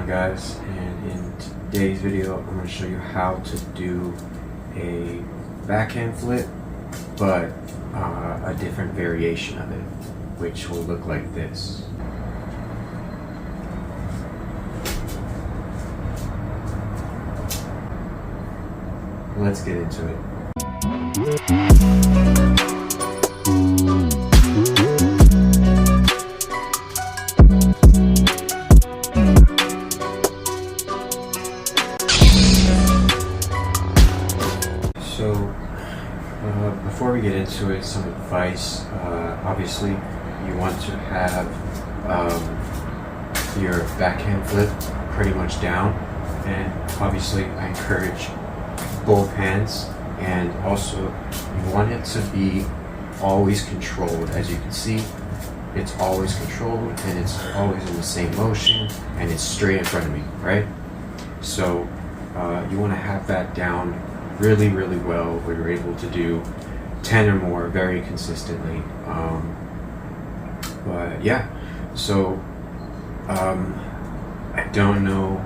on, guys? And in today's video I'm going to show you how to do a backhand flip, but a different variation of it, which will look like this. Let's get into it. So, before we get into it, some advice. Obviously, you want to have your backhand flip pretty much down, and obviously I encourage both hands, and also you want it to be always controlled. As you can see, it's always controlled and it's always in the same motion and it's straight in front of me, right? So you want to have that down really well, where you're able to do 10 or more very consistently. But yeah, so I don't know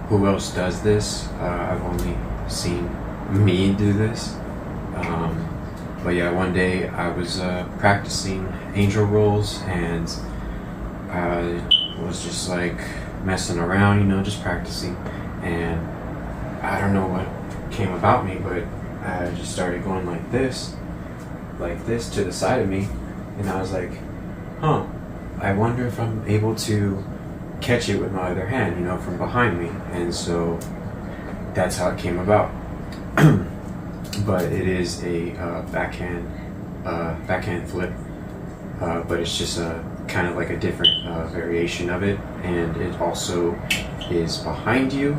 who else does this. I've only seen me do this. But yeah, one day I was practicing angel rolls, and I was just like messing around, you know, just practicing, and I don't know what came about me, but I just started going like this to the side of me, and I was like, I wonder if I'm able to catch it with my other hand, you know, from behind me. And so that's how it came about. But it is a backhand flip, but it's just a kind of like a different variation of it, and it also is behind you,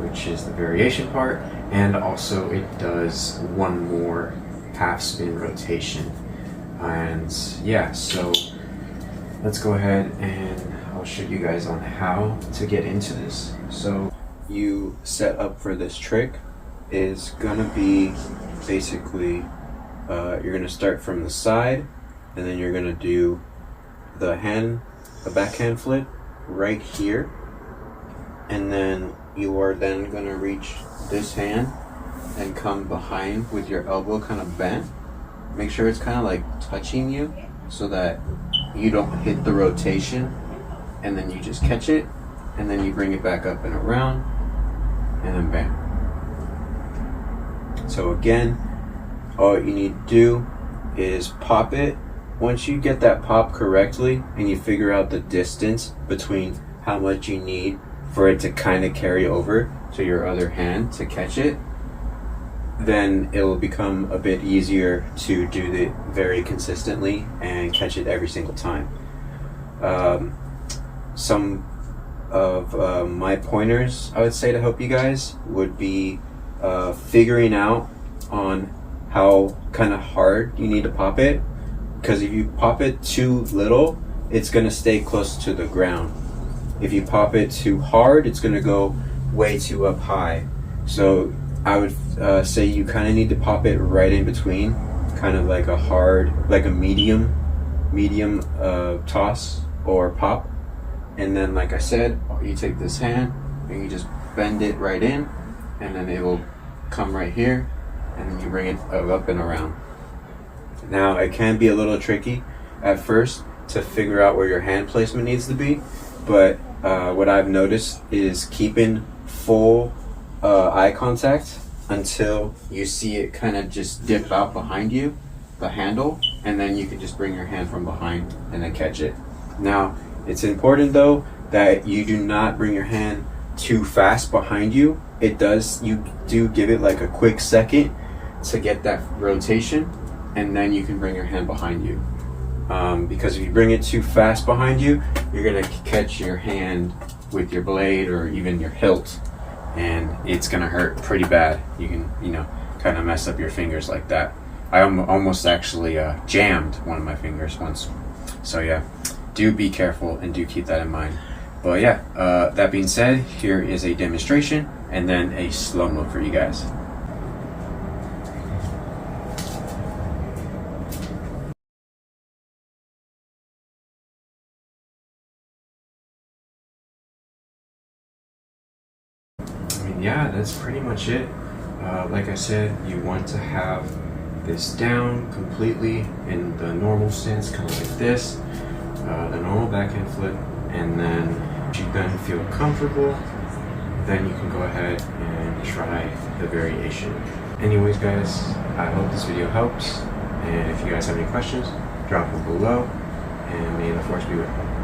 which is the variation part, and also it does one more half spin rotation. And yeah, so let's go ahead and I'll show you guys on how to get into this. So you set up for this trick is gonna be basically you're gonna start from the side, and then you're gonna do a backhand flip right here, and then you are then gonna reach this hand and come behind with your elbow kind of bent. Make sure it's kind of like touching you so that you don't hit the rotation, and then you just catch it, and then you bring it back up and around, and then bam. So again, all you need to do is pop it. Once you get that pop correctly and you figure out the distance between how much you need for it to kind of carry over to your other hand to catch it, then it will become a bit easier to do it very consistently and catch it every single time. Some of my pointers I would say to help you guys would be figuring out on how kind of hard you need to pop it, because if you pop it too little, it's going to stay close to the ground. If you pop it too hard, it's going to go way too up high. So I would say you kind of need to pop it right in between, kind of like a hard, like a medium toss or pop. And then, like I said, you take this hand and you just bend it right in, and then it will come right here, and then you bring it up and around. Now, it can be a little tricky at first to figure out where your hand placement needs to be, but what I've noticed is keeping full eye contact until you see it kind of just dip out behind you, the handle, and then you can just bring your hand from behind and then catch it. Now, it's important though that you do not bring your hand too fast behind you. You do give it like a quick second to get that rotation, and then you can bring your hand behind you. Because if you bring it too fast behind you, you're gonna catch your hand with your blade or even your hilt, and it's gonna hurt pretty bad. You can, kind of mess up your fingers like that. I almost actually jammed one of my fingers once. So yeah, do be careful and do keep that in mind. But yeah, that being said, here is a demonstration and then a slow-mo for you guys. yeah, that's pretty much it. Like I said, you want to have this down completely in the normal stance, kind of like this, the normal backhand flip, and then if you then feel comfortable, then you can go ahead and try the variation. Anyways guys, I hope this video helps, and if you guys have any questions, drop them below, and may the force be with you.